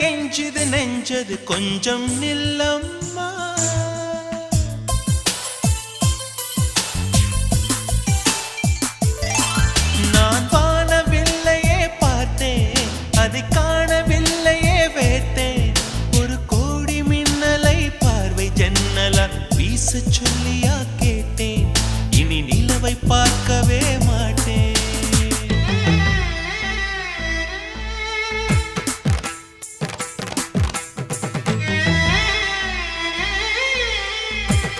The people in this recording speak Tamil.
கெஞ்சுது நெஞ்சது கொஞ்சம் நில்லம்மா. நான் வானவில்லையே பார்த்தேன், அதை காணவில்லையே வேத்தேன். ஒரு கோடி மின்னலை பார்வை ஜன்னலால் வீச சொல்லியா கேட்டேன். இனி நிலவை பார்க்கவே